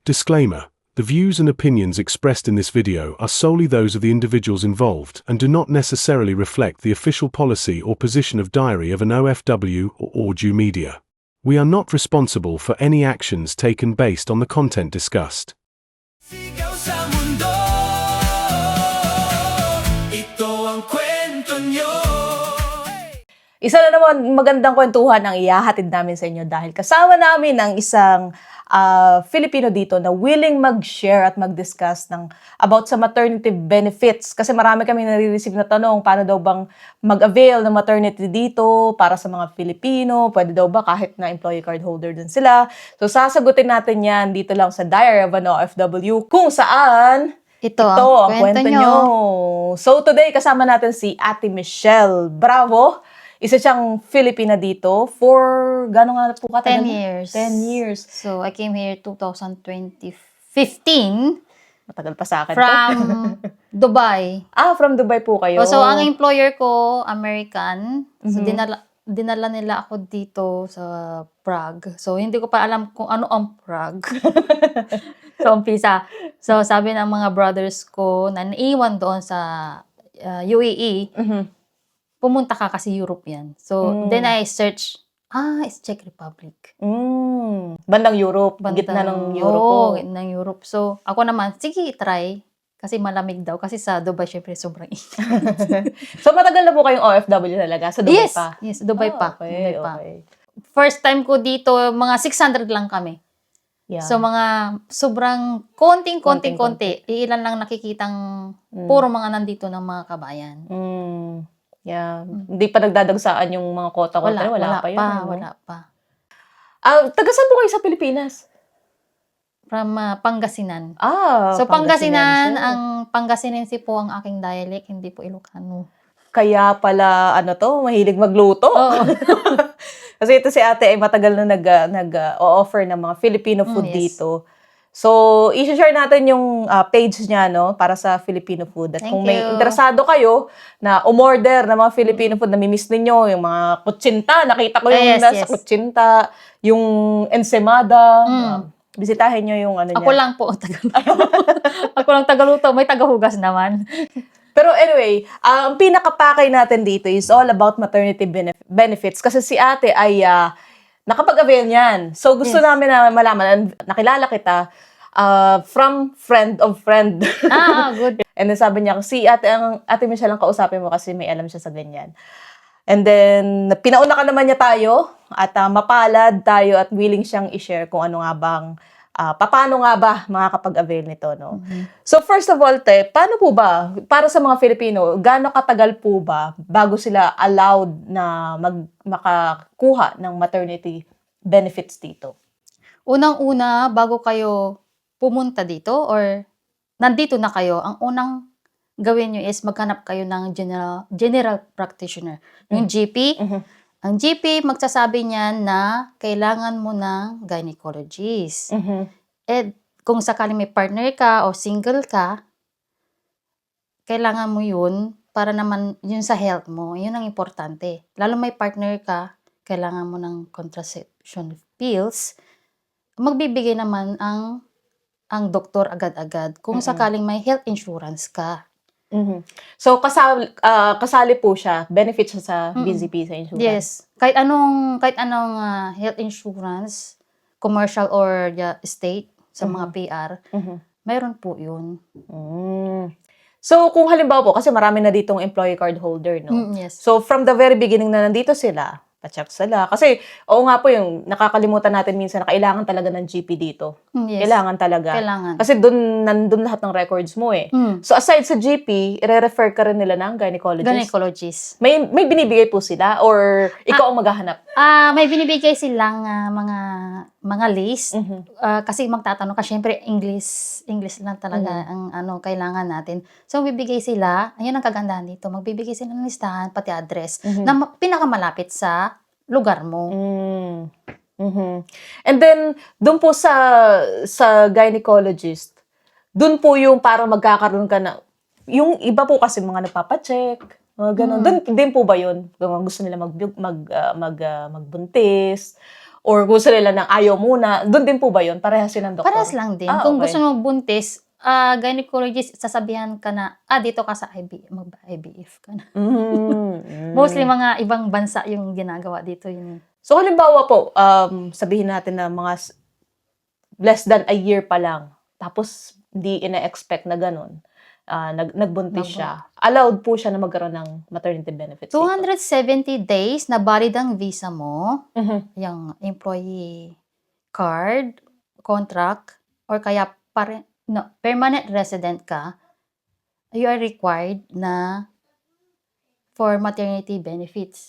Disclaimer: the views and opinions expressed in this video are solely those of the individuals involved and do not necessarily reflect the official policy or position of Diary of an OFW or Audio Media. We are not responsible for any actions taken based on the content discussed. Sigaw sa mundo, ito ang kwento nyo. Isa na naman magandang kwentuhan ang ihahatid namin sa inyo dahil kasama namin ang isang Filipino dito na willing mag-share at mag-discuss about sa maternity benefits. Kasi marami kami nare-receive na tanong, paano daw bang mag-avail ng maternity dito para sa mga Filipino? Pwede daw ba kahit na employee card holder din sila? So sasagutin natin yan dito lang sa Diary of an OFW kung saan Ito ang kwento nyo. So today kasama natin si Ate Michelle Bravo. Isa siyang Filipina dito for, gano'n nga po katagal? 10 years. 10 years. So, I came here 2015 Matagal pa sa akin from to. Dubai. From Dubai po kayo. So, ang employer ko, American. So, Mhm. dinala nila ako dito sa Prague. So, hindi ko pa alam kung ano ang Prague. So, umpisa. So, sabi ng mga brothers ko na naiwan doon sa UAE, Mhm. pumunta ka kasi Europe yan. So, then I search, it's Czech Republic. Bandang Europe. Gitna ng Europe po. Oo, gitna ng Europe. So, ako naman, sige, try. Kasi malamig daw. Kasi sa Dubai, syempre, sobrang init. So, matagal na po kayong OFW talaga? Sa Dubai pa? Yes, Dubai pa. Okay, Dubai pa. okay. First time ko dito, mga 600 lang kami. Yeah. So, mga sobrang konting. Iilan lang nakikitang puro mga nandito ng mga kabayan. Yeah. Hindi pa nagdadagsaan yung mga kota. Wala pa yun. Wala pa. Taga saan po kayo sa Pilipinas? From Pangasinan. Pangasinense. So, Pangasinan, ang Pangasinense po ang aking dialect, hindi po Ilocano. Kaya pala, mahilig magluto. Oo. Kasi ito si ate ay matagal na nag-offer ng mga Filipino food Yes. dito. So, i-share natin yung page niya, para sa Filipino food. At Thank kung may you. interesado kayo na umorder ng mga Filipino food na mimiss ninyo, yung mga kutsinta, nakita ko yung nasa Yes. kutsinta, yung ensemada, bisitahin nyo yung ano niya. Ako lang po, ako lang tagaluto, may tagahugas naman. Pero anyway, ang pinakapakay natin dito is all about maternity benefits kasi si ate ay nakapag-avail niyan. So gusto Yes. namin na malaman, nakilala kita from friend of friend. Good. And then sabi niya, si ate Michelle ang kausapin mo kasi may alam siya sa ganyan. And then, pinauna ka naman niya tayo at mapalad tayo at willing siyang i-share kung ano nga bang paano nga ba makakapag-avail nito, no? So, first of all, paano po ba, para sa mga Filipino, gaano katagal po ba bago sila allowed na makakuha ng maternity benefits dito? Unang-una, bago kayo pumunta dito or nandito na kayo, ang unang gawin nyo is maghanap kayo ng general practitioner. Yung GP, ang GP magsasabi niyan na kailangan mo ng gynecologist. Eh, kung sakaling may partner ka o single ka, kailangan mo yun para naman yun sa health mo. Yun ang importante. Lalo may partner ka, kailangan mo ng contraception pills. Magbibigay naman ang doktor agad-agad kung sakaling may health insurance ka. So, kasali po siya, benefit siya sa BZP, sa insurance? Yes. Kahit anong health insurance, commercial or state, sa mga PR, mayroon po yun. So, kung halimbawa po, kasi marami na ditong employee card holder, no? Yes. So, from the very beginning na nandito sila, pa-check sila. Kasi, oo nga po yung nakakalimutan natin minsan na kailangan talaga ng GP dito. Yes. Kailangan talaga. Kailangan. Kasi nandun lahat ng records mo eh. So, aside sa GP, i-refer ka rin nila ng gynecologist. Gynecologist. May binibigay po sila or ikaw ang maghahanap? May binibigay silang mga list. Kasi magtatanong ka, syempre English lang talaga ang kailangan natin. So, bibigay sila, ayun ang kagandahan dito, magbibigay sila ng listahan, pati address, na pinakamalapit sa lugar mo. And then, doon po sa gynecologist, doon po yung parang magkakaroon ka na, yung iba po kasi mga nagpapacheck, mga ganun. Doon din po ba yun? Kung gusto nila magbuntis, Or gusto nila ng ayaw muna. Doon din po ba yun? Parehas yun ng doktor? Parehas lang din. Ah, Kung okay. gusto mo buntis, gynecologist, sasabihan ka na, dito ka sa mag-IVF ka na. Mostly mga ibang bansa yung ginagawa dito. Yun. So, halimbawa po, sabihin natin na mga less than a year pa lang, tapos hindi ina-expect na ganun, nagbuntis siya, allowed po siya na magkaroon ng maternity benefits. 270 days na valid ang visa mo, Mhm. yung employee card, contract, or kaya permanent resident ka, you are required na for maternity benefits.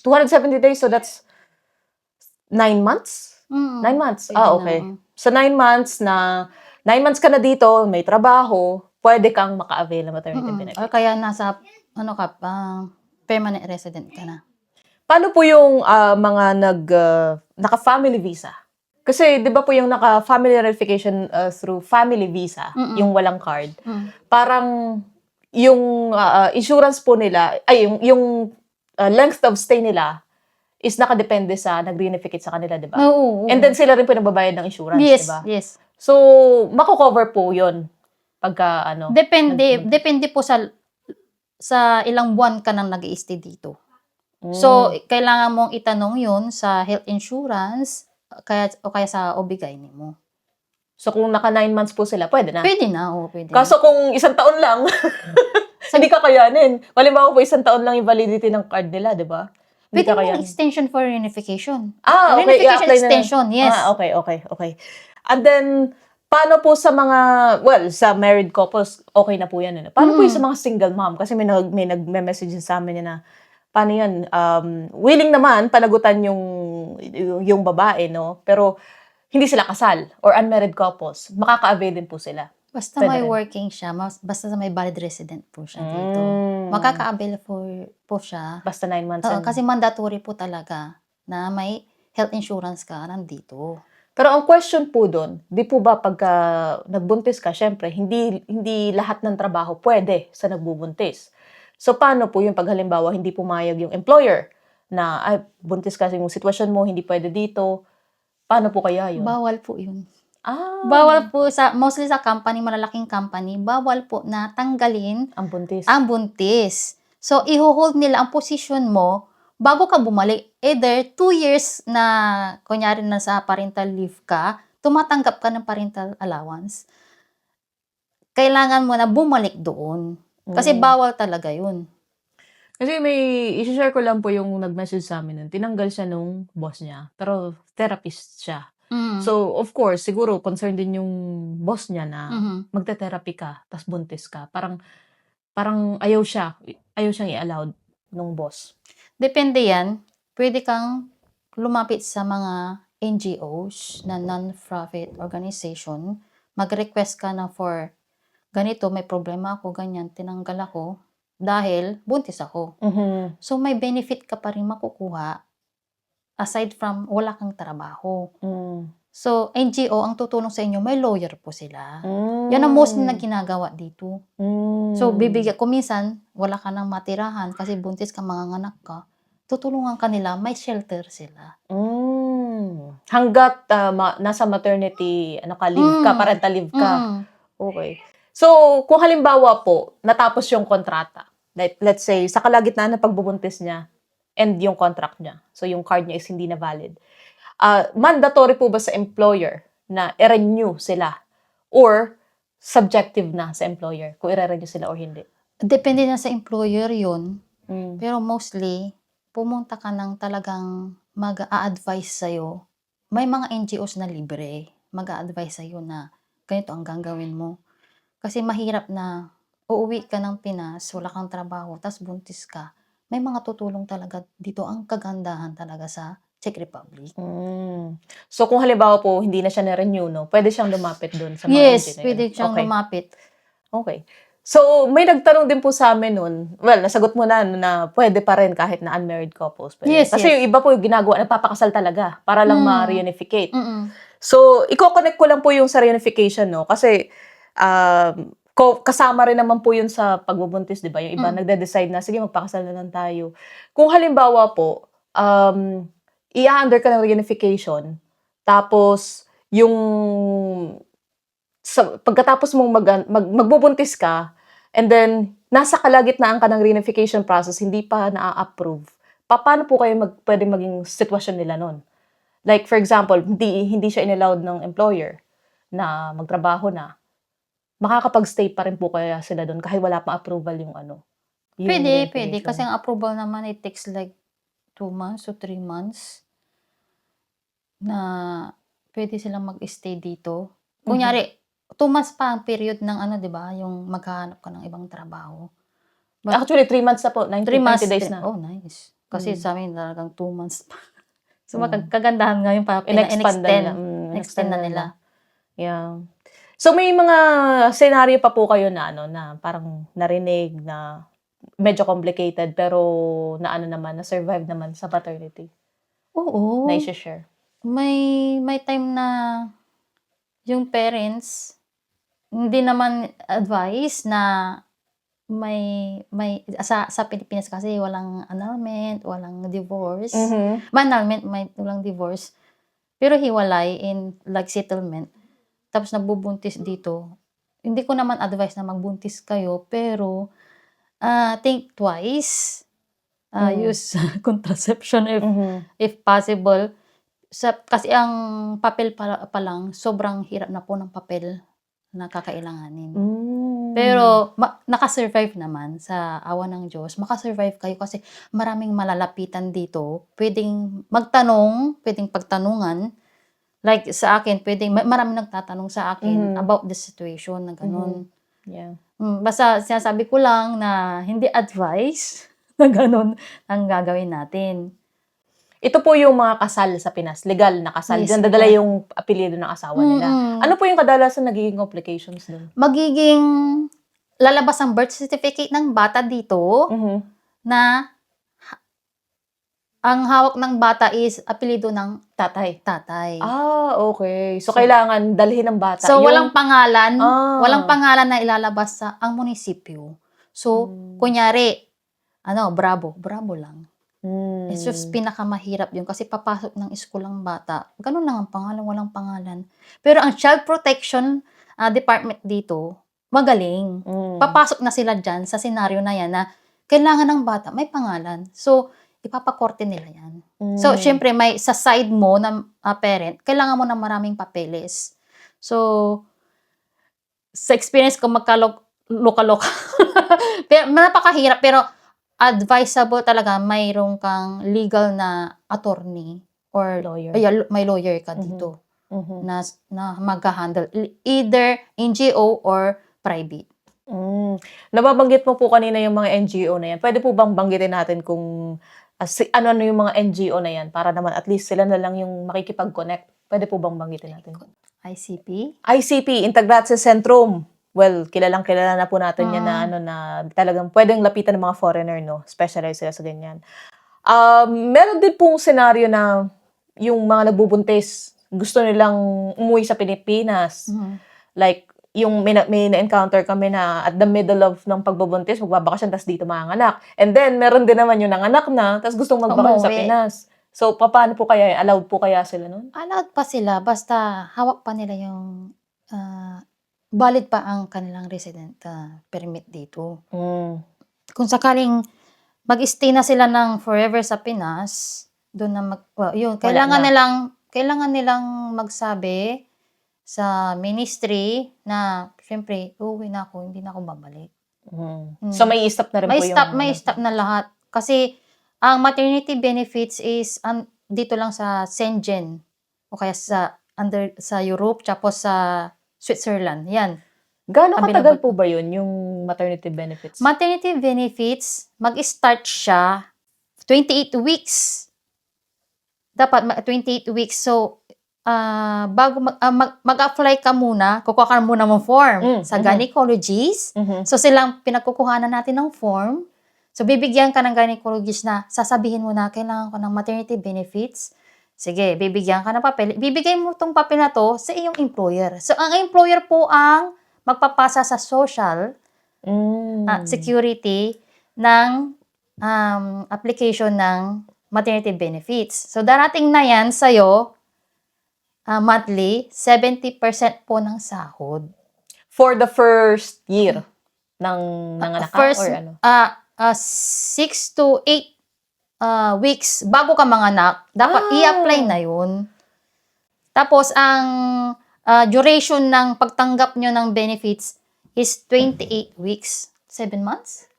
270 days, so that's 9 months? Mm. 9 months? Pwede Okay. na. Sa 9 months 9 months ka na dito, may trabaho, pwede kang maka-avail ng maternity benefits. Or kaya nasa, permanent resident ka na. Paano po yung mga naka-family visa? Kasi 'di ba po yung naka-family reunification through family visa, yung walang card. Parang yung insurance po nila, ay yung length of stay nila is nakadepende sa nag-reunificate sa kanila, 'di ba? Oo. And then sila rin po nagbabayad ng insurance, Yes, 'di ba? yes. So, mako-cover po 'yon pagka Depende po sa ilang buwan ka nang nag-i-stay dito. So, kailangan mong itanong 'yun sa health insurance o kaya sa OB/GYN mo. So, kung naka 9 months po sila, pwede na. Pwede na, pwede. Kaso kung 1 taon lang, hindi kakayanin. Halimbawa po 1 taon lang yung validity ng card nila, 'di ba? Hindi Pwede mo kakayanin. extension for reunification. Okay. Reunification I-apply na. extension, yes. Okay. And then, paano po sa mga, sa married couples, okay na po yan. Paano po yung sa mga single mom? Kasi may nagme-message sa amin na, paano yan? Willing naman panagutan yung babae, no? Pero, hindi sila kasal or unmarried couples. Makaka-avail din po sila. Basta Pwede may rin. working siya, basta may valid resident po siya dito. Makaka-avail po siya. Basta 9 months. Oo, kasi mandatory po talaga na may health insurance ka nandito. Pero ang question po doon, di po ba pagka nagbuntis ka, syempre, hindi lahat ng trabaho pwede sa nagbubuntis. So, paano po yung pag halimbawa hindi pumayag yung employer na, buntis kasi yung sitwasyon mo, hindi pwede dito. Paano po kaya yun? Bawal po yun. Ang Bawal po mostly sa company, malalaking company, bawal po na tanggalin buntis. ang buntis. So, i-hold nila ang position mo bago ka bumalik. Either 2 years na, kunyari na sa parental leave ka, tumatanggap ka ng parental allowance, kailangan mo na bumalik doon. Kasi bawal talaga yun. Kasi i-share ko lang po yung nag-message sa amin nun. Tinanggal siya nung boss niya. Pero therapist siya. So, of course, siguro concerned din yung boss niya na magte-therapy ka, tas buntis ka. Parang ayaw siyang i-allowed nung boss. Depende yan. Pwede kang lumapit sa mga NGOs na non-profit organization. Mag-request ka na for ganito, may problema ako, ganyan, tinanggal ako dahil buntis ako. So, may benefit ka pa rin makukuha aside from wala kang trabaho. So, NGO, ang tutulong sa inyo, may lawyer po sila. Yan ang most na ginagawa dito. So, kung minsan, wala ka nang matirahan kasi buntis ka, manganganak ka, tutulungan ka nila, may shelter sila. Hanggat nasa maternity, leave ka, parental leave ka. Okay. So, kung halimbawa po, natapos yung kontrata, let's say, sa kalagitnaan ng pagbubuntis niya, and yung contract niya. So, yung card niya is hindi na valid. Mandatory po ba sa employer na i-renew sila? Or subjective na sa employer kung i-renew sila or hindi? Depende na sa employer yun. Pero mostly, pumunta ka ng talagang mag-a-advise sa'yo. May mga NGOs na libre. Mag-a-advise sa'yo na ganito ang gagawin mo. Kasi mahirap na uuwi ka ng Pinas, wala kang trabaho, tas buntis ka. May mga tutulong talaga dito. Ang kagandahan talaga sa Czech Republic. So, kung halimbawa po, hindi na siya na-renew, no? Pwede siyang lumapit doon sa mga Yes, NGO na yun. pwede siyang Okay. lumapit. Okay. So, may nagtanong din po sa amin nun. Well, nasagot mo na pwede pa rin kahit na unmarried couples. Pwede. Yes, Kasi yes. yung iba po yung ginagawa, nagpapakasal talaga para lang ma-reunificate. Mm-mm. So, i-connect ko lang po yung sa reunification, no? Kasi, kasama rin naman po yun sa pagbubuntis, di ba? Yung iba nagde-decide na, sige, magpakasal na lang tayo. Kung halimbawa po, i-under ka ng reunification, tapos yung pagkatapos mong magbubuntis ka, and then nasa kalagitnaan ka ng reunification process, hindi pa na-approve, paano po kayo pwede maging sitwasyon nila nun? Like, for example, hindi siya inallowed ng employer na magtrabaho na. Makakapag-stay pa rin po kaya sila doon kahit wala pang approval yung yung Pwede. reunification? Kasi ang approval naman, it takes like 2 months to 3 months na pwede silang mag-stay dito. Kunyari, 2 months pa ang period ng di ba, yung maghahanap ka ng ibang trabaho. Actually, 3 months na po. 90 3 months days din. na. Oh, nice. Kasi sa amin talagang 2 months pa. So, Mm. kagandahan nga yung In-expand na nila. extend na nila. Yeah. So, may mga scenario pa po kayo na na parang narinig na medyo complicated pero na na-survive naman sa paternity Oo. na i-share? May time na yung parents hindi naman advice na may sa Pilipinas kasi walang annulment, walang divorce. May annulment, walang divorce. Pero hiwalay in like settlement. Tapos nabubuntis dito. Hindi ko naman advice na magbuntis kayo, pero think twice. Use contraception if possible. Kasi ang papel pa lang, sobrang hirap na po ng papel na kakailanganin. Pero nakasurvive naman sa awa ng Diyos. Makasurvive kayo kasi maraming malalapitan dito. Pwedeng magtanong, pwedeng pagtanungan. Like sa akin, maraming nagtatanong sa akin about the situation na ganun. Yeah. Basta sinasabi ko lang na hindi advice na ganun ang gagawin natin. Ito po yung mga kasal sa Pinas, legal na kasal. Yes, Diyan dadala yung apelyido ng asawa nila. Ano po yung kadalasan nagiging complications doon? Magiging lalabas ang birth certificate ng bata dito na ang hawak ng bata is apelyido ng Tatay. Okay. So, kailangan dalhin ng bata. So, walang pangalan. Ah. Walang pangalan na ilalabas sa ang munisipyo. So, kunyari, Bravo. Bravo lang. It's just pinakamahirap yun kasi papasok ng school ang bata. Ganun lang ang pangalan, walang pangalan. Pero ang child protection department dito, magaling. Papasok na sila dyan sa senaryo na yan na kailangan ng bata may pangalan. So, ipapakorte nila yan. So, syempre, may sa side mo na parent, kailangan mo ng maraming papeles. So, sa experience ko, magkaloka-loka. Pero, napakahirap. Pero, advisable talaga, mayroong kang legal na attorney or Lawyer. May lawyer ka dito na mag-handle. Either NGO or private. Nababanggit mo po kanina yung mga NGO na yan. Pwede po bang banggitin natin kung ano yung mga NGO na yan para naman at least sila na lang yung makikipag-connect? Pwede po bang banggitin natin? ICP, Integratia Centrum. Well, kilala na po natin yan na na talagang pwedeng lapitan ng mga foreigner, no? Specialize sila sa ganyan. Meron din pong senaryo na yung mga nagbubuntis, gusto nilang umuwi sa Pilipinas. Like, yung may na-encounter kami na at the middle of ng pagbubuntis, magbabakasyon, tapos dito manganak. And then, meron din naman yung nanganak na, tapos gustong magbakasyon sa Pinas. So, paano po kaya? Allowed po kaya sila nun? Allowed pa sila, basta hawak pa nila yung valid pa ang kanilang resident permit dito. Kung sakaling mag-stay na sila ng forever sa Pinas, doon na kailangan nilang magsabi sa ministry na syempre, uuwi na ako, hindi na ako babalik. So, may stop na rin po yung... May stop na lahat. Kasi, ang maternity benefits is dito lang sa Schengen o kaya sa Europe, tapos sa Switzerland. Yan. Gaano katagal po ba yun, yung maternity benefits? Maternity benefits, mag-start siya 28 weeks. Dapat 28 weeks. So, bago mag-apply ka muna, kukuha ka muna ng form sa gynecologist. So, silang pinagkukuhanan natin ng form. So, bibigyan ka ng gynecologist na sasabihin mo na kailangan ko ng maternity benefits. Sige, bibigyan ka ng papel. Bibigay mo tong papel na to sa iyong employer. So, ang employer po ang magpapasa sa social security ng application ng maternity benefits. So, darating na yan sa'yo, monthly, 70% po ng sahod. For the first year ng nanganak ka First, or ano? 6 to 8 weeks bago ka manganak, dapat i-apply na yun. Tapos, ang duration ng pagtanggap nyo ng benefits is 28 weeks. 7 months?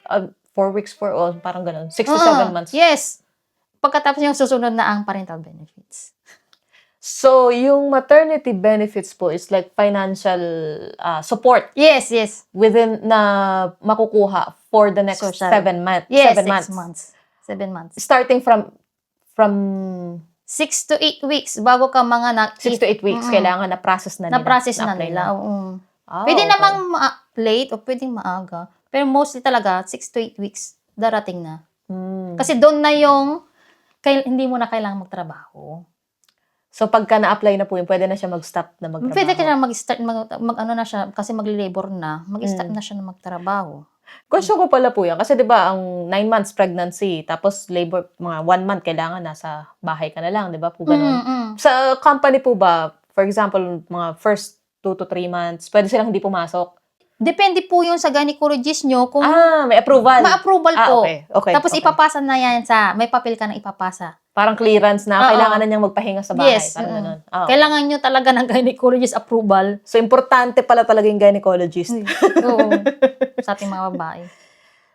4 weeks for all, parang ganun. 6 to 7 months. Yes. Pagkatapos yung susunod na ang parental benefits. So, yung maternity benefits po is like financial support Yes, yes. within na makukuha for the next Social. 7 months. Yes, 7 6 months. months. 7 months. Starting from 6 to 8 weeks bago ka manganak. 6 to 8 weeks, kailangan na-process na nila. Na-process na Na-apply nila. Oo. okay. Pwede namang late o pwedeng maaga. Pero mostly talaga, 6 to 8 weeks, darating na. Kasi doon na yung, hindi mo na kailangang magtrabaho. So, pagka na-apply na po yun, pwede na siya mag-stop na magtrabaho. Pwede ka na mag-start, mag-ano na siya, kasi mag-labor na, mag-start na siya na magtrabaho. Question ko pala po yan. Kasi di ba ang 9 months pregnancy, tapos labor, mga 1 month, kailangan nasa bahay ka na lang, di ba po ganun? Sa company po ba, for example, mga first 2 to 3 months, pwede silang hindi pumasok? Depende po yun sa gynecologist nyo kung May approval. ma-approval po. Okay. Tapos ipapasa na yan may papel ka na ipapasa. Parang clearance na, Oo. kailangan na niyang magpahinga sa bahay. Yes. Parang ganun. Kailangan nyo talaga ng gynecologist approval. So, importante pala talaga yung gynecologist. Oo. Sa ating mga babae.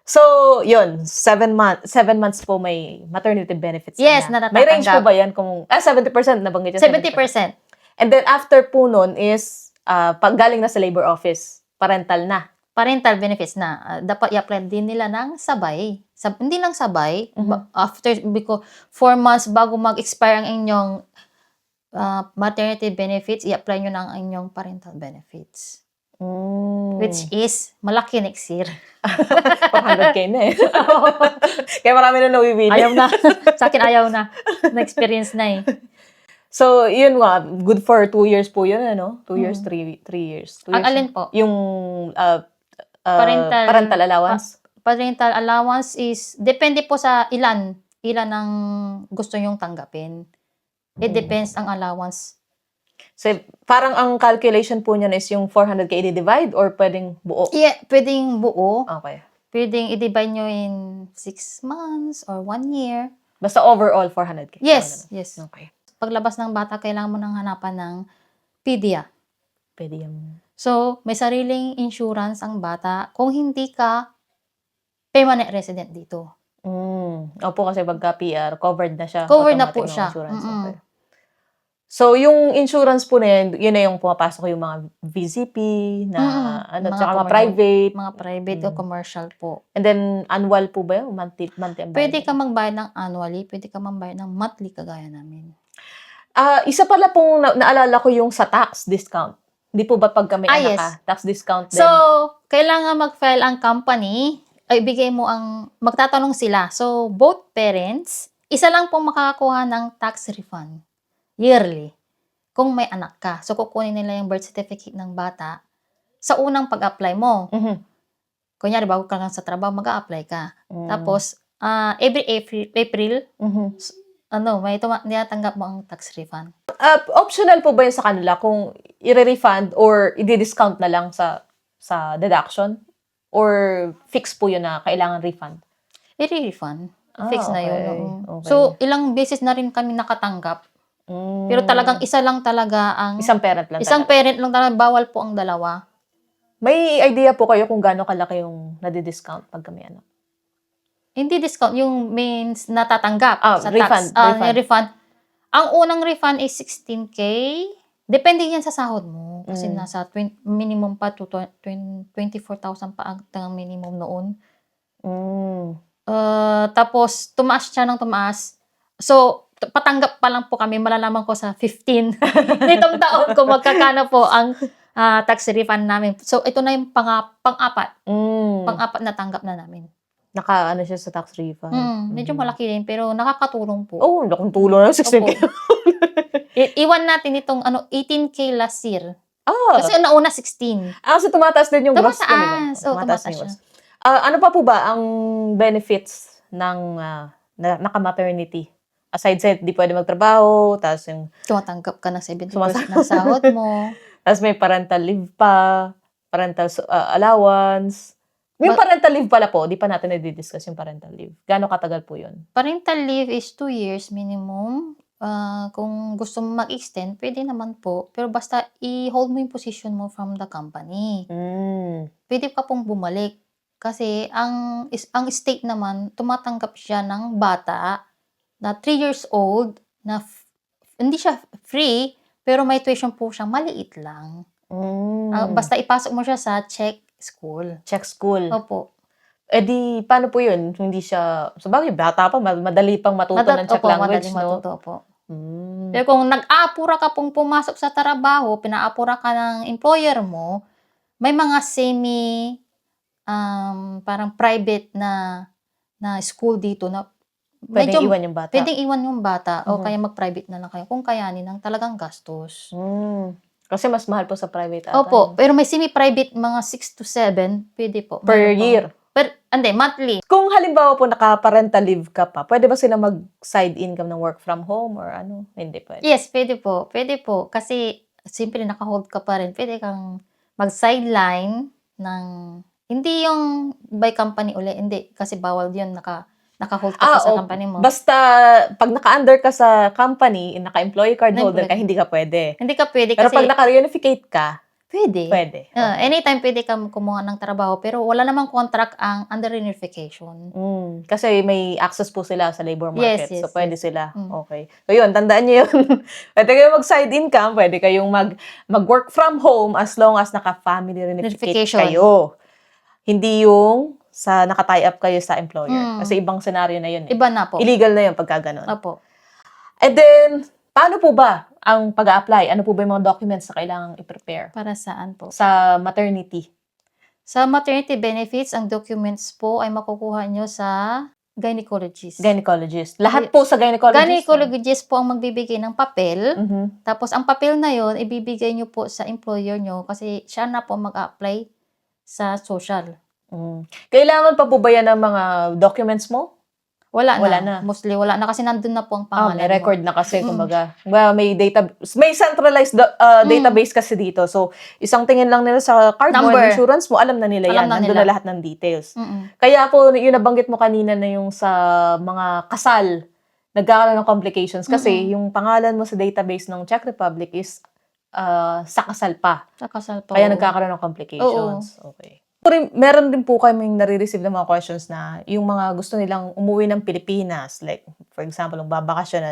So, yun, 7 months po may maternity benefits. Yes, na. natatanggap. May range po ba yan? Kung, 70% nabanggit yun. 70%. And then, after po nun is, pag galing na sa labor office, parental na. Parental benefits na. Dapat i-apply din nila ng sabay. Hindi lang sabay. After, because 4 months bago mag-expire ang inyong maternity benefits, i-apply nyo na ang inyong parental benefits. Which is, malaki next year. 400K na eh. Kaya marami na nawibili. Ayaw na. Sa akin ayaw na. Na-experience na eh. So, yun nga, good for 2 years po yun, ano? 2 years, 3 years. 2 years. Ang alin po? Yung parental allowance. Parental allowance is, depende po sa ilan ang gusto nyong tanggapin. It depends ang allowance. So, parang ang calculation po niyan is yung 400K i-divide or pwedeng buo? Yeah, pwedeng buo. Okay. Pwedeng i-divide nyo in 6 months or 1 year. Basta overall, 400K. Yes, yes. Okay. Paglabas ng bata, kailangan mo nang hanapan ng PDEA. Pwede yung... So, may sariling insurance ang bata kung hindi ka permanent resident dito. Opo, kasi pagka PR, covered na siya. Covered na po Automatic ng siya. insurance. Okay. So, yung insurance po na yun na yung pumapasok yung mga VZP, na ano, Mga tsaka mga commercial. private. Mga private o commercial po. And then, annual po ba yun? Monthly ang bayad? Pwede ka magbayad ng annually, pwede ka magbayad ng monthly kagaya namin. Isa pala pong naalala ko yung sa tax discount. Hindi po ba pagka may anak yes. ka, tax discount din? So, kailangan mag-file ang company, ay bigay mo magtatanong sila. So, both parents, isa lang pong makakakuha ng tax refund yearly kung may anak ka. So, kukunin nila yung birth certificate ng bata sa unang pag-apply mo. Kunyari, bago ka lang sa trabaho, mag-a-apply ka. Tapos, every April, may tinatanggap mo ang tax refund. Optional po ba yun sa kanila kung i-refund or i-discount na lang sa deduction? Or fix po yun na kailangan refund? I-refund. Fix na yun. Oo. Okay. So, ilang beses na rin kami nakatanggap. Pero talagang isa lang talaga ang... Isang parent lang Isang talaga. parent lang talaga. Bawal po ang dalawa. May idea po kayo kung gaano kalaki yung nadi-discount pag may anak? Hindi discount. Yung means natatanggap sa refund, tax. refund. Refund. Ang unang refund is 16K. Depende yan sa sahod mo. Kasi nasa minimum pa to 24,000 pa ang minimum noon. Tapos, tumaas siya ng tumaas. So, patanggap pa lang po kami. Malalaman ko sa 15 nitong taon kung magkakano po ang tax refund namin. So, ito na yung pang-apat. Pang-apat na tanggap na namin. Naka-ano siya sa tax refund? Medyo malaki din, pero nakakatulong po. Oh, nakong tulong na 16K. Iwan natin itong 18K last year. Ah, Kasi nauna 16. so tumataas din yung gross ko, di ba? Tumataas. Oo, tumataas yung siya. gross. Ano pa po ba ang benefits ng na naka-maternity? Aside sa di pwede magtrabaho, tapos yung Tumatanggap ka ng 70% ng sahod mo. tapos may parental leave pa, parental allowance. Yung parental leave pala po, di pa natin na-discuss yung parental leave. Gaano katagal po yun? Parental leave is 2 years minimum. Kung gusto mo mag-extend, pwede naman po. Pero basta i-hold mo yung position mo from the company. Pwede ka pong bumalik. Kasi ang state naman, tumatanggap siya ng bata na 3 years old na hindi siya free, pero may tuition po siya, maliit lang. Basta ipasok mo siya sa check school. Check school. Opo. Eh di, paano po yun? Hindi siya, sabagay, bata pa, madali pang matuto ng check language, Madali no? matuto po. Pero kung nag-aapura ka pong pumasok sa trabaho, pinaapura ka ng employer mo, may mga parang private na school dito na Pwedeng iwan yung bata. Pwedeng iwan yung bata o kaya mag-private na lang kayo kung kayanin ng talagang gastos. Kasi mas mahal po sa private ata. Opo, pero may semi-private mga 6 to 7, pwede po. Per Meron po. year. Hindi, monthly. Kung halimbawa po naka-parental leave ka pa, pwede ba sila mag-side income ng work from home or ano? Hindi pwede. Yes, pwede po. Pwede po. Kasi, simple naka-hold ka pa rin. Pwede kang mag-sideline ng, hindi yung by company uli. Hindi. Kasi bawal yun. Naka-hold ka pa sa company mo. Basta, pag naka-under ka sa company, naka-employee card holder ka, Employee. hindi ka pwede. Hindi ka pwede Pero kasi, pag naka-reunificate ka, pwede. pwede. Anytime pwede ka kumuha ng trabaho. Pero wala namang contract ang under reunification. Kasi may access po sila sa labor market. Yes, so, pwede yes. sila. Okay. So, yun, tandaan nyo yun. Pwede kayong mag-side income, pwede kayong mag-work from home as long as naka-family reunificate Reunification. kayo. Hindi yung sa naka-tie up kayo sa employer. Kasi ibang scenario na yun. Iba na po. Illegal na yun pagka ganun. Opo. And then, paano po ba ang pag-a-apply? Ano po ba yung mga documents na kailangang i-prepare Para saan po? sa maternity? Sa maternity benefits, ang documents po ay makukuha nyo sa gynecologist. Gynecologist. Lahat po sa gynecologist? Gynecologist po ang magbibigay ng papel. Mhm. Tapos, ang papel na yon ibibigay nyo po sa employer nyo kasi siya na po mag-apply sa social. Kailangan pa po ba yan ng mga documents mo? Wala Wala na. na. Mostly wala na kasi nandun na po ang pangalan May record mo. na kasi, kumbaga. Well, may centralized database kasi dito. So, isang tingin lang nila sa card mo, Number. and insurance mo, alam na nila yan. Alam na Nandun nila. na lahat ng details. Mm-mm. Kaya po, yung nabanggit mo kanina na yung sa mga kasal, nagkakaroon ng complications kasi yung pangalan mo sa database ng Czech Republic is sa kasal pa. Sa kasal po. Kaya nagkakaroon ng complications. Okay. Meron din po kaming nare-receive ng mga questions na yung mga gusto nilang umuwi ng Pilipinas, like, for example, ng babakasyon,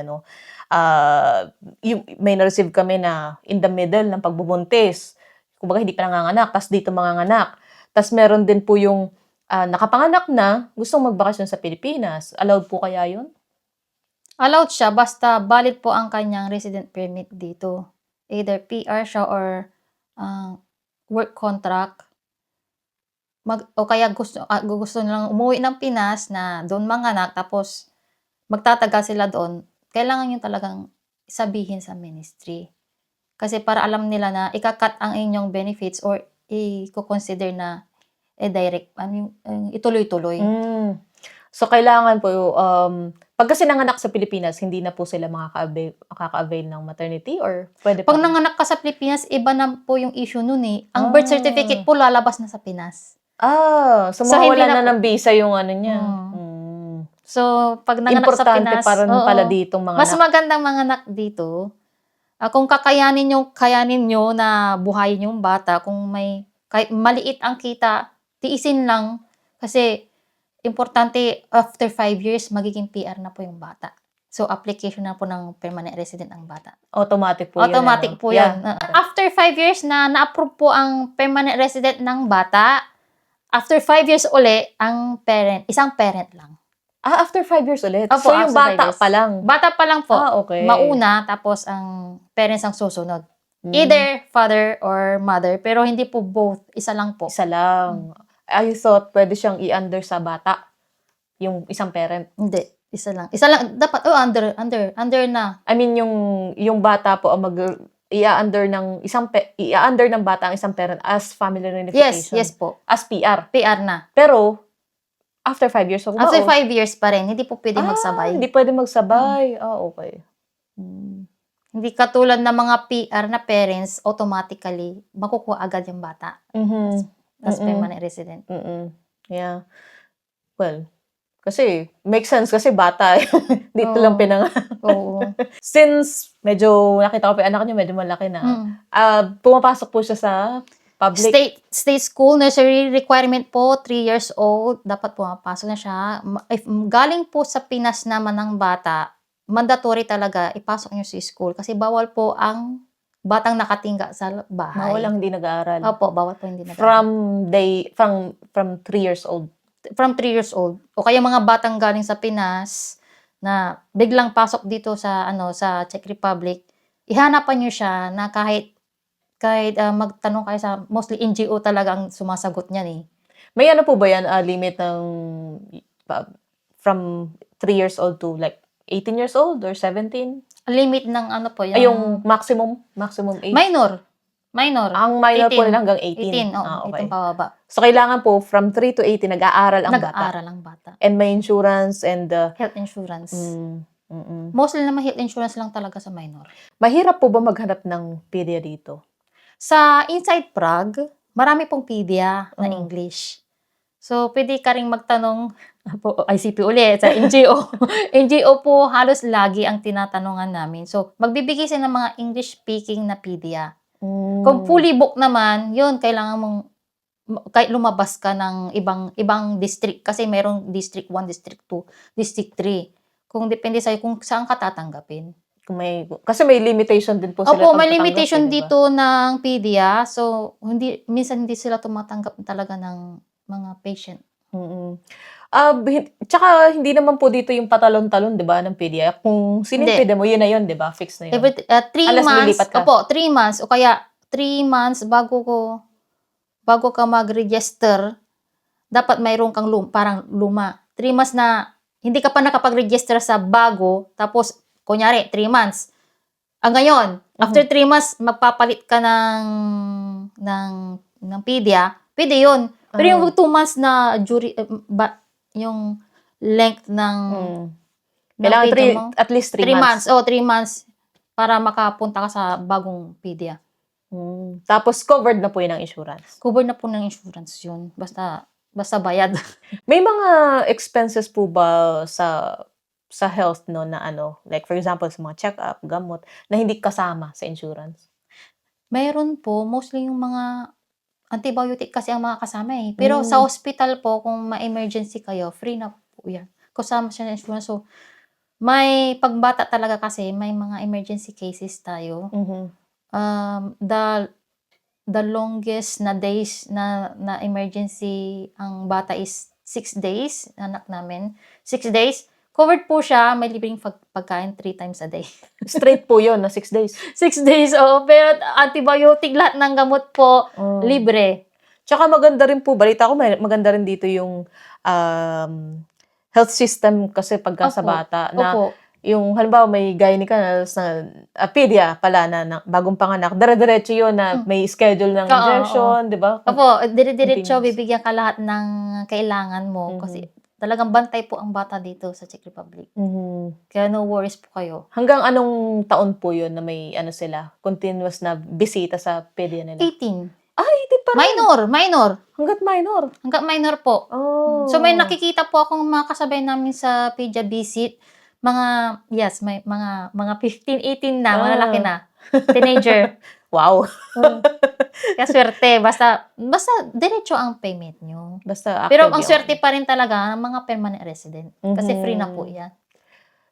may na-receive kami na in the middle ng pagbubuntis. Kumbaga, hindi pa nanganganak, tas dito manganganak. Tas meron din po yung nakapanganak na, gustong magbakasyon sa Pilipinas. Allowed po kaya yun? Allowed siya, basta valid po ang kanyang resident permit dito. Either PR siya or work contract. O kaya gusto nilang umuwi ng Pinas na doon manganak tapos magtatagal sila doon, kailangan yung talagang sabihin sa ministry. Kasi para alam nila na ikakat ang inyong benefits or i-consider na direct, ituloy-tuloy. So, kailangan po, pag kasi nanganak sa Pilipinas, hindi na po sila makaka-avail ng maternity or pwede Pag pa? nanganak ka sa Pilipinas, iba na po yung issue nun eh. Ang birth certificate po lalabas na sa Pinas. So So, mawala hindi na na ng visa yung ano niya. So, pag nanganak sa Importante Pinas, pa rin pala ditong mga mas magandang manganak dito. Kung kayanin nyo na buhayin yung bata, kung kahit maliit ang kita, tiisin lang. Kasi, importante, after 5 years, magiging PR na po yung bata. So, application na po ng permanent resident ang bata. Automatic po Automatic yan. po yan. After 5 years na na-approve po ang permanent resident ng bata, after 5 years uli, isang parent lang. After 5 years ulit? Opo, So, yung after 5 bata years. pa lang? Bata pa lang po. Okay. Mauna, tapos ang parents ang susunod. Either father or mother, pero hindi po both. Isa lang po. Isa lang. I thought pwede siyang i-under sa bata. Yung isang parent. Hindi. Isa lang. Isa lang. Dapat, under na. I mean, yung bata po ang i-under ng bata ang isang parent as family reunification. Yes po. As PR. PR na. Pero, After 5 years of After 5 years pa rin, hindi po pwede magsabay. Hindi pwede magsabay. Okay. Mm. Hindi katulad ng mga PR na parents, automatically, makukuha agad yung bata. That's permanent resident. Yeah. Well, kasi, makes sense kasi bata. Dito lang Oo. Since medyo, nakita ko pa yung anak niyo, medyo malaki na. Pumapasok po siya sa public. State school, nursery requirement po, 3 years old, dapat pumapasok na siya. If galing po sa Pinas naman ng bata, mandatory talaga ipasok niyo sa school kasi bawal po ang batang nakatingga sa bahay. Bawal ang hindi nag-aaral. Opo, bawal po hindi nag-aaral. From 3 years old. From 3 years old. O kaya mga batang galing sa Pinas na biglang pasok dito sa sa Czech Republic, ihanapan niyo siya na kahit magtanong kayo sa mostly NGO talaga ang sumasagot niyan eh. May ano po ba yan, limit ng from 3 years old to like 18 years old or 17? Limit ng ano po yan. Ay, yung maximum age? Minor. Ang minor 18. po nila hanggang 18. 18, Okay. 18 pababa. So, kailangan po from 3 to 18, nag-aaral ang bata. Nag-aaral ang bata. And may insurance and Health insurance. mm. Mostly naman health insurance lang talaga sa minor. Mahirap po ba maghanap ng pedia dito? Sa inside Prague, marami pong pedia na English. So, pwede ka ring magtanong, ICP ulit, sa NGO. NGO po, halos lagi ang tinatanungan namin. So, magbibigay sila ng mga English-speaking na pedia. Kung fully book naman, yun, kailangan mong kahit lumabas ka ng ibang district kasi mayroong district 1, district 2, district 3. Kung depende sa'yo kung saan ka tatanggapin. Kasi may limitation din po sila. Opo, may limitation dito ng pedia. So, minsan hindi sila tumatanggap talaga ng mga patient. Tsaka hindi naman po dito yung patalon-talon, 'di ba, ng pedia. Kung sino yung pedia mo, yun na yun, 'di ba? Fix na yun. 3 Unless months. lilipat ka. Opo, 3 months o kaya 3 months bago ka mag-register, dapat mayroon kang parang luma. 3 months na hindi ka pa nakapag-register sa bago, tapos kunyari 3 months. Ang ngayon, after 3 months magpapalit ka ng pedia, pwede 'yun. Pero yung 2 months na yung length ng kailangan at least 3 months. 3 months para makapunta ka sa bagong pedia. Tapos covered na po yun ng insurance. Covered na po ng insurance yun. Basta bayad. May mga expenses po ba sa health no na like for example sa mga check-up, gamot na hindi kasama sa insurance? Mayroon po, mostly yung mga antibiotic kasi ang mga kasama eh. Pero sa hospital po, kung ma-emergency kayo, free na po yan. Kasama siya ng insurance. So, may pagbata talaga kasi, may mga emergency cases tayo. The longest na days na emergency ang bata is 6 days, anak namin. 6 days. Covered po siya, may libreng pagkain 3 times a day. Straight po yun na 6 days. 6 days, pero antibiotic, lahat ng gamot po, libre. Tsaka maganda rin po, balita ko maganda rin dito yung health system kasi pagka sa bata. Na yung halimbawa may gynae ka na pedia pala na bagong panganak, dire-diretso yun na may schedule ng injection, di ba? Opo, dire-diretso, bibigyan ka lahat ng kailangan mo kasi talagang bantay po ang bata dito sa Czech Republic. Kaya no worries po kayo. Hanggang anong taon po yun na may sila? Continuous na bisita sa pedia nila? 18. 18 pa rin? Minor. Hanggat minor? Hanggat minor po. So may nakikita po akong mga kasabay namin sa pedia visit. Mga 15, 18 na, malalaki na. Teenager. Wow. Kaya swerte. Basta diretso ang payment nyo. Basta pero ang swerte pa rin talaga ng mga permanent resident. Kasi free na po yan.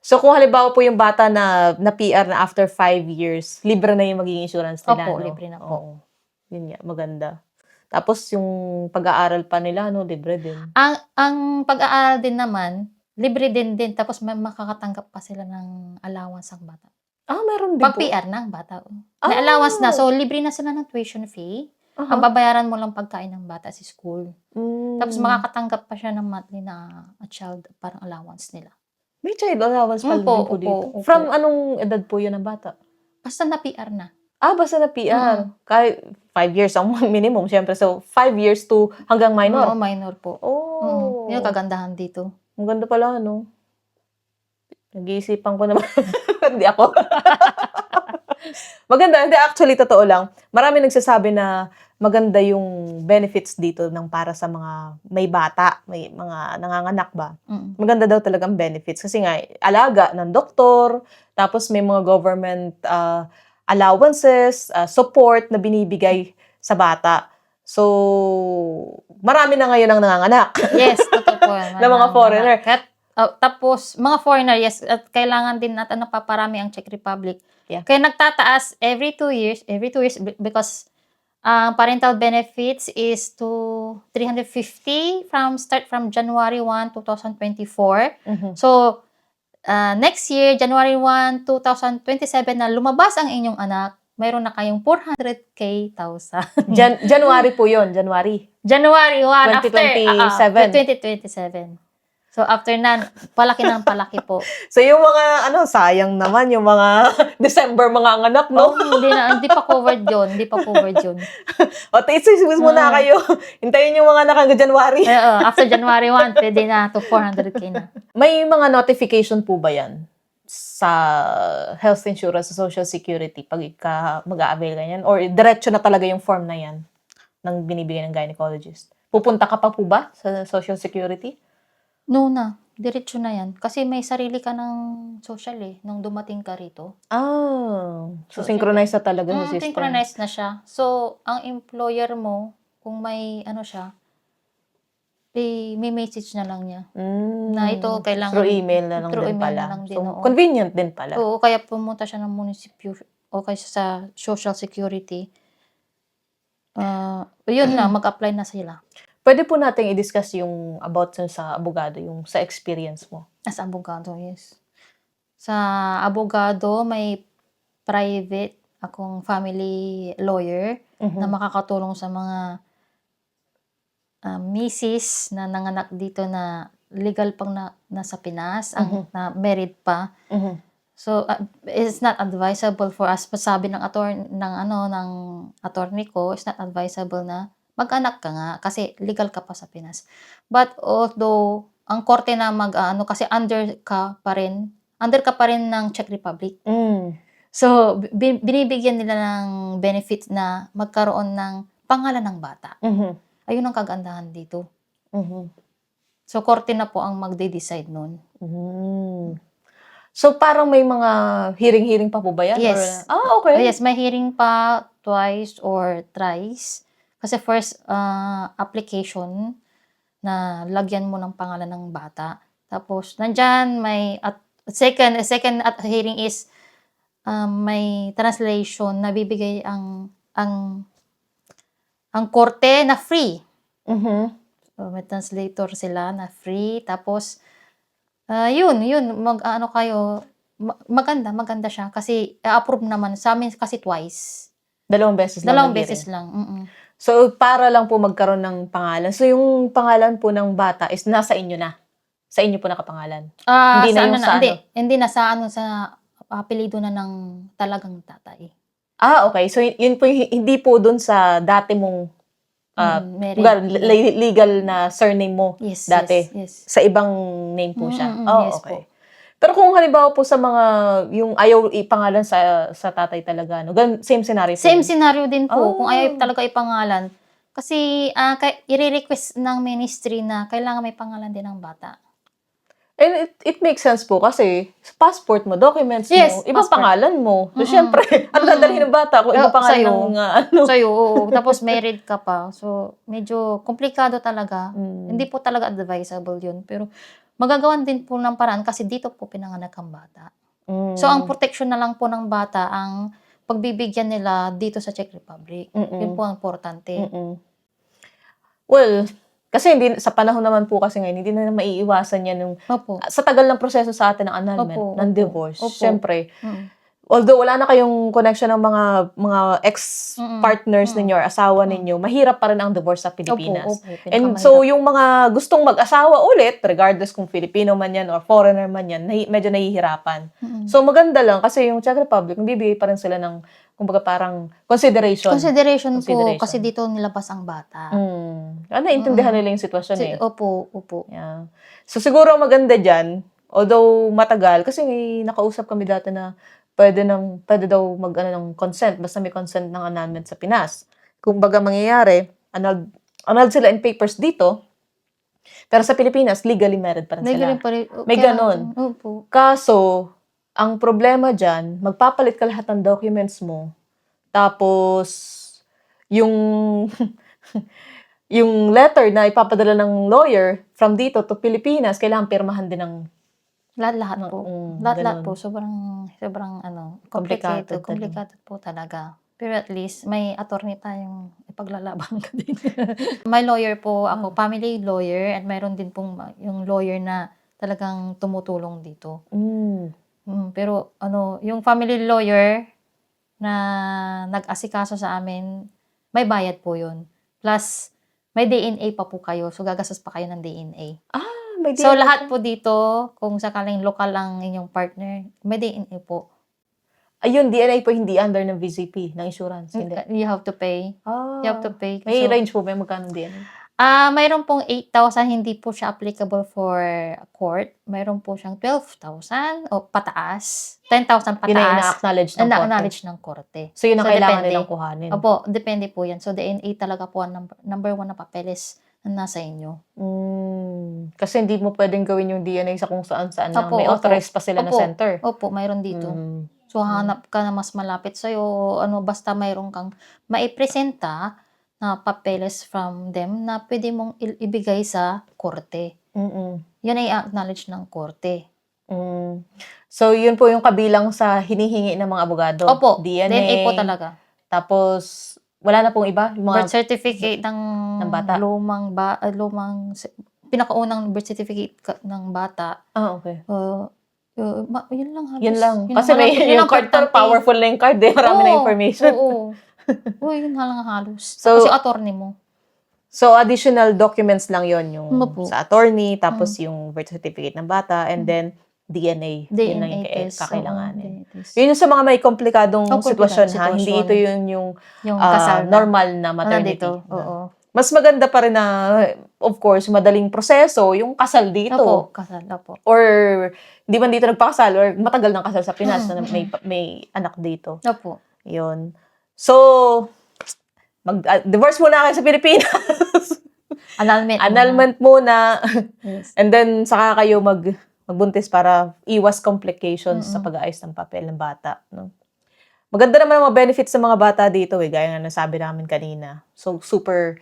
So kung halimbawa po yung bata na PR na after 5 years, libre na yung magiging insurance nila. Opo, libre na po. Yun nga, maganda. Tapos yung pag-aaral pa nila, libre din. Ang pag-aaral din naman, libre din. Tapos may makakatanggap pa sila ng allowance ang bata. Meron din Pag po? PR na ang bata. May allowance na. So, libre na sila ng tuition fee. Ang babayaran mo lang pagkain ng bata sa school. Tapos makakatanggap pa siya ng monthly na child parang allowance nila. May child allowance pa din po dito. From anong edad po yun ang bata? Basta na PR na. Basta na PR. Kahit 5 years ang minimum, syempre. So, 5 years to hanggang Oo, minor. minor po. Oh. Yun ang kagandahan dito. Ang ganda pala, no? Nag-iisipan ko naman. Hindi ako. Maganda. Hindi, actually, totoo lang. Marami nagsasabi na maganda yung benefits dito ng para sa mga may bata, may mga nanganganak ba. Maganda daw talagang benefits. Kasi nga, alaga ng doktor, tapos may mga government allowances, support na binibigay sa bata. So, marami na ngayon ang nanganganak. Yes, totoo po. yan. Na mga foreigner. Tapos, mga foreigner, yes, at kailangan din natin napaparami ang Czech Republic. Yeah. Kaya nagtataas every 2 years because parental benefits is to 350 start from January 1, 2024. So, next year, January 1, 2027 na lumabas ang inyong anak, mayroon na kayong 400K thousand. January po yun, January. January 1 2027. 2027. So after nan, palaki ng palaki po. So yung mga, sayang naman yung mga December mga anak, no? Hindi pa covered yun. Hindi pa covered yun. O, tis muna kayo. Hintayin yung mga anak hanggang January. After January 1, pwede na to 400K na. May mga notification po ba yan sa health insurance, sa social security pag mag-a-avail ka yan? Or diretso na talaga yung form na yan ng binibigay ng gynecologist? Pupunta ka pa po ba sa social security? No na. Diretso na yan. Kasi may sarili ka ng social nung dumating ka rito. So synchronized na talaga sa system. Synchronized na siya. So, ang employer mo, kung may siya, may message na lang niya. Na ito, kailangan... Through email na lang through din email pala. na lang din, So, oo. convenient din pala. Oo, kaya pumunta siya ng munisipyo o kaya sa social security. Yun na, mag-apply na sila. Pwede po natin i-discuss yung about sa abogado, yung sa experience mo. As abogado, yes. Sa abogado, may private akong family lawyer na makakatulong sa mga misis na nanganak dito na legal pang nasa Pinas, na married pa. So, it's not advisable for us. Sabi ng attorney ko, it's not advisable na mag-anak ka nga kasi legal ka pa sa Pinas. But although ang korte na kasi under ka pa rin ng Czech Republic. So binibigyan nila ng benefits na magkaroon ng pangalan ng bata. Ayun ang kagandahan dito. So korte na po ang magde-decide noon. So parang may mga hearing pa po ba yan? Yes. Or, okay. Yes, may hearing pa twice or thrice. Kasi first application na lagyan mo ng pangalan ng bata. Tapos nandyan may second hearing is may translation na bibigay ang korte na free. So, may translator sila na free. Tapos yun kayo maganda siya kasi approve naman sa amin kasi twice. Dalawang beses lang. So, para lang po magkaroon ng pangalan. So, yung pangalan po ng bata is nasa inyo na. Sa inyo po nakapangalan. Hindi na yung sa Hindi na sa apelido na ng talagang tatay. Okay. So, yun po hindi po dun sa dati mong legal na surname mo dati. Yes. Sa ibang name po siya. Yes Okay. po. Pero kung halimbawa po sa mga, yung ayaw ipangalan sa tatay talaga, same scenario po. Same scenario din po, kung ayaw talaga ipangalan. Kasi i-request ng ministry na kailangan may pangalan din ng bata. And it makes sense po kasi sa passport mo, documents mo, ibang pangalan mo. So, syempre, ano dadalhin ng bata kung ibang pangalan ng Sa'yo, oo. Tapos married ka pa. So, medyo komplikado talaga. Hindi po talaga advisable yun. Pero, magagawan din po ng paraan kasi dito po pinanganak ang bata. So, ang protection na lang po ng bata ang pagbibigyan nila dito sa Czech Republic. Yun po ang importante. Well, kasi hindi sa panahon naman po kasi ngayon, hindi na maiiwasan yan yung Opo. sa tagal ng proseso sa atin ng annulment, Opo. ng divorce. Opo. Siyempre, although wala na kayong connection ng mga ex-partners ninyo or asawa ninyo, mahirap pa rin ang divorce sa Pilipinas. Opo, And pinakamahirap. so, yung mga gustong mag-asawa ulit, regardless kung Filipino man yan or foreigner man yan, medyo nahihirapan. So, maganda lang kasi yung Czech Republic, bibigay pa rin sila ng, kumbaga parang consideration. Consideration po, Consideration. kasi dito nilabas ang bata. Naiintindihan nila yung sitwasyon eh. Opo. Yeah. So, siguro ang maganda dyan, although matagal, kasi may nakausap kami dati na pwede daw ng consent, basta may consent ng annulment sa Pinas. Kung baga mangyayari, annulled sila in papers dito, pero sa Pilipinas, legally married pa rin sila. May ganon. Opo. Kaso, ang problema dyan, magpapalit ka lahat ng documents mo, tapos, yung yung letter na ipapadala ng lawyer from dito to Pilipinas, kailangan pirmahan din ng Lahat po. Lahat po. Sobrang Complicated complicated po talaga. Pero at least, may attorney tayong ipaglalaban ka din. May lawyer po ako, family lawyer, at mayroon din pong yung lawyer na talagang tumutulong dito. Pero yung family lawyer na nag-asikaso sa amin, may bayad po yun. Plus, may DNA pa po kayo, so gagastos pa kayo ng DNA. So, lahat po dito, kung sakaling lokal ang inyong partner, may DNA po. Ayun, DNA po hindi under ng VZP, ng insurance. Hindi. You have to pay. You have to pay. May So, range po ba yung magkano DNA? mayroon pong 8,000, hindi po siya applicable for court. Mayroon po siyang 12,000 o pataas. 10,000 Yun ay pataas. ina-acknowledge ng korte. Na-acknowledge ng korte. So, yun ang kailangan depende. nilang kuhanin. Opo, depende po yan. So, DNA talaga po ang number one na papeles na nasa inyo. Kasi hindi mo pwedeng gawin yung DNA sa kung saan na Opo, may opo. authorized pa sila na Opo. center. Opo, mayroon dito. So, hanap ka na mas malapit sa'yo. Basta mayroon kang maipresenta na papeles from them na pwede mong ibigay sa korte. Yan ay acknowledge ng korte. So, yun po yung kabilang sa hinihingi ng mga abogado. Opo, DNA po talaga. Tapos, wala na pong iba? Yung mga Birth certificate ng bata. lumang pinakaunang birth certificate ng bata. okay. Yun lang halos. Yun lang. Yun Kasi lang may halos. Yun yung ang card importante. powerful na yung card eh. Marami na information. Oo. Yun lang halos. So, Tapos yung attorney mo. So, additional documents lang yon yung Opo. sa attorney, tapos yung birth certificate ng bata, and then DNA. Yun lang yung test. kakailanganin. DNA test. Yun yung sa mga may komplikadong Komplikadong sitwasyon ha. Hindi sitwasyon. ito yung Yung kasal na. normal na maternity. Dito. Oo. Mas maganda pa rin na, of course, madaling proseso, yung kasal dito. Opo, kasal. Opo. Or, hindi man dito nagpakasal, or matagal ng kasal sa Pinas na may anak dito. Opo. Yun. So, divorce muna kayo sa Pilipinas. Annulment muna. Yes. And then, saka kayo magbuntis para iwas complications sa pag-aayos ng papel ng bata. No? Maganda naman ang mga benefits sa mga bata dito gaya nga nasabi namin kanina. So, super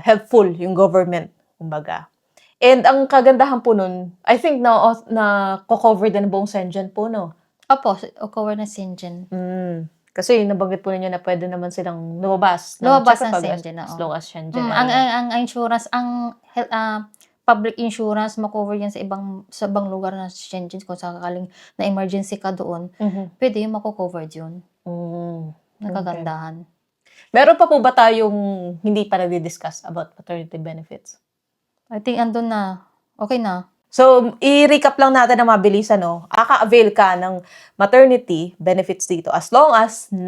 helpful yung government, kumbaga. And ang kagandahan po nun, I think na cover din buong Schengen po, no? Opo, cover na Schengen. Kasi nabanggit po ninyo na pwede naman silang lumabas Lumabas Czech ng Republic Schengen, oo. as long as Schengen. Ang insurance, public insurance, makover yan sa ibang lugar na Schengen. Kung sakaling na emergency ka doon, pwede yung makocovered yun. Nakagandahan. Meron pa po ba tayong hindi pa nagdi-discuss about paternity benefits? I think andun na. Okay na. So, i-recap lang natin na mabilis, Aka-avail ka ng maternity benefits dito as long as 9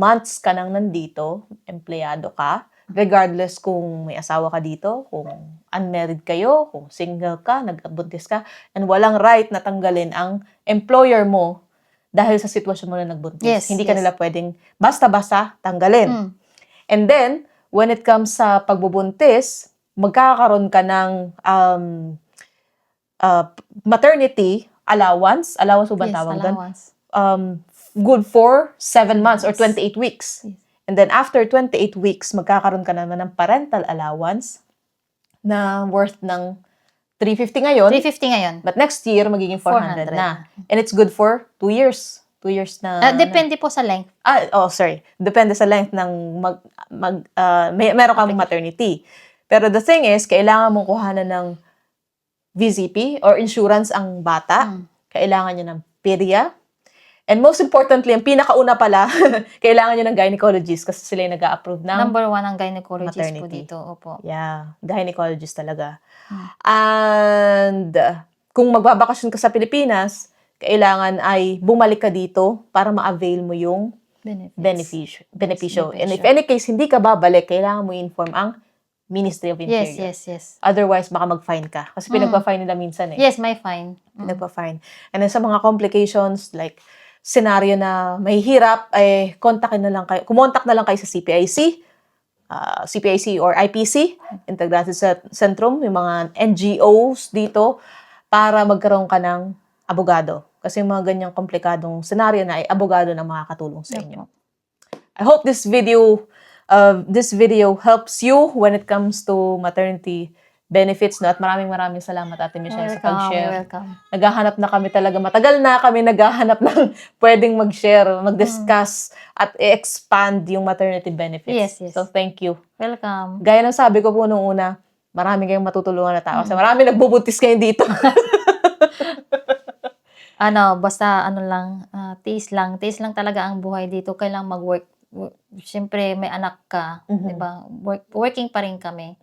months ka nang nandito, empleyado ka, regardless kung may asawa ka dito, kung unmarried kayo, kung single ka, nagbuntis ka, and walang right na tanggalin ang employer mo dahil sa sitwasyon mo na nagbuntis. Yes, Hindi ka nila pwedeng basta-basta tanggalin. And then, when it comes sa pagbubuntis, magkakaroon ka ng maternity allowance. Allowance ba tawag doon? allowance. Good for 7 months or 28 weeks. Yes. And then after 28 weeks, magkakaroon ka naman ng parental allowance na worth ng 350 ngayon. 350 ngayon. But next year, magiging 400 400 na. And it's good for 2 years. 2 years na. Depende po sa length. Sorry. Depende sa length ng meron kang maternity. Pero the thing is, kailangan mong kuhanan ng VZP or insurance ang bata. Kailangan niya ng PIRIA. And most importantly, ang pinakauna pala, kailangan nyo ng gynecologist kasi sila yung nag-a-approve ng Number 1 ang gynecologist po maternity. dito. Opo. Yeah, gynecologist talaga. And kung magbabakasyon ka sa Pilipinas, kailangan ay bumalik ka dito para ma-avail mo yung Benefits. benepisyo. And if beneficial. any case, hindi ka babalik, kailangan mo inform ang Ministry of Interior. Yes. Otherwise, baka mag-fine ka. Kasi pinagpa-fine nila minsan eh. Yes, may fine. Pinagpa-fine. And then sa mga complications, like scenario na mahihirap, eh, kontakin na lang kayo. Kumontak na lang kayo sa CPIC or IPC, Integrated Centrum, yung mga NGOs dito, para magkaroon ka ng abogado. Kasi yung mga ganyang komplikadong scenario na ay abogado na makakatulong sa inyo. I hope this video helps you when it comes to maternity benefits, no? At maraming salamat, Ate Michelle, sa pag-share. Welcome. Naghahanap na kami talaga. Matagal na kami naghahanap ng pwedeng mag-share, mag-discuss, at i-expand yung maternity benefits. Yes. So, thank you. Welcome. Gaya ng sabi ko po nung una, marami kayong matutulungan na tao. Kasi marami nagbubuntis ngayon dito. Basta tiis lang. Tiis lang talaga ang buhay dito. Kailangan mag-work. Siyempre, may anak ka. Diba? Working pa rin kami.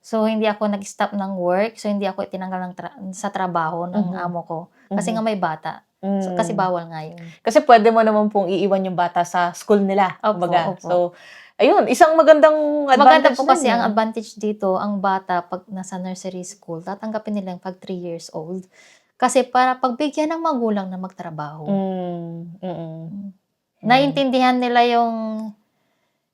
So, hindi ako nag-stop ng work. So, hindi ako itinanggal sa trabaho ng amo ko. Kasi nga may bata. So, kasi bawal nga yun. Kasi pwede mo naman pong iiwan yung bata sa school nila. Opo. So, ayun, isang magandang Maganda advantage po kasi din, ang advantage dito, ang bata pag nasa nursery school, tatanggapin nila yung pag 3 years old. Kasi para pagbigyan ng magulang na magtrabaho. Naiintindihan nila yung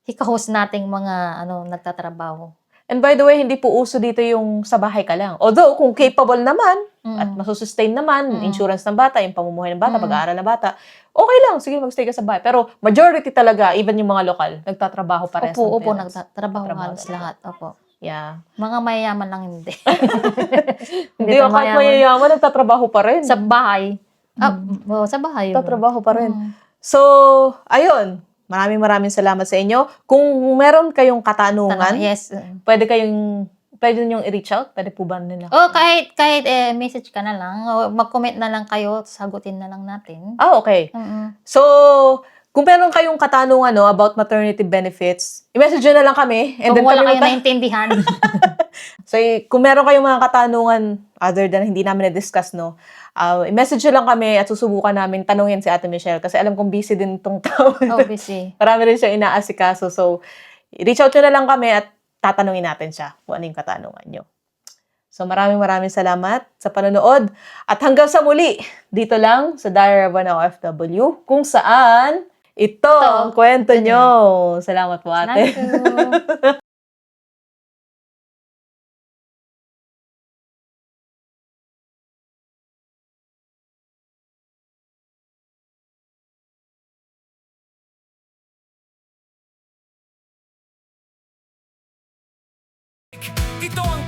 hikahos nating mga nagtatrabaho. And by the way, hindi po uso dito yung sa bahay ka lang. Although, kung capable naman, at masusustain naman, insurance ng bata, yung pamumuhay ng bata, pag-aaral ng bata, okay lang, sige, magstay ka sa bahay. Pero majority talaga, even yung mga lokal, nagtatrabaho pa rin. Opo, nagtatrabaho halos lahat. Opo. Yeah. Mga mayayaman lang hindi. Hindi ako kahit mayayaman, nagtatrabaho pa rin. Sa bahay. Sa bahay. Nagtatrabaho pa rin. So, ayun. Maraming salamat sa inyo. Kung meron kayong katanungan, Yes. pwede niyong i-reach out? Pwede po ba nila? Kahit message ka na lang, o mag-comment na lang kayo, sagutin na lang natin. Okay. So, kung meron kayong katanungan about maternity benefits, i-message nyo na lang kami. And Kung then wala kami kayo naintindihan. So, kung meron kayong mga katanungan other than hindi namin na-discuss, i-message nyo lang kami at susubukan namin tanungin si Ate Michelle kasi alam kong busy din itong tao. Busy. Marami rin siya inaasikaso. So, reach out nyo na lang kami at tatanungin natin siya kung ano yung katanungan nyo. So, maraming salamat sa panonood. At hanggang sa muli, dito lang sa Diary of an OFW, kung saan ito ang kwento nyo. Salamat po, Ate. Thank you. Ito ang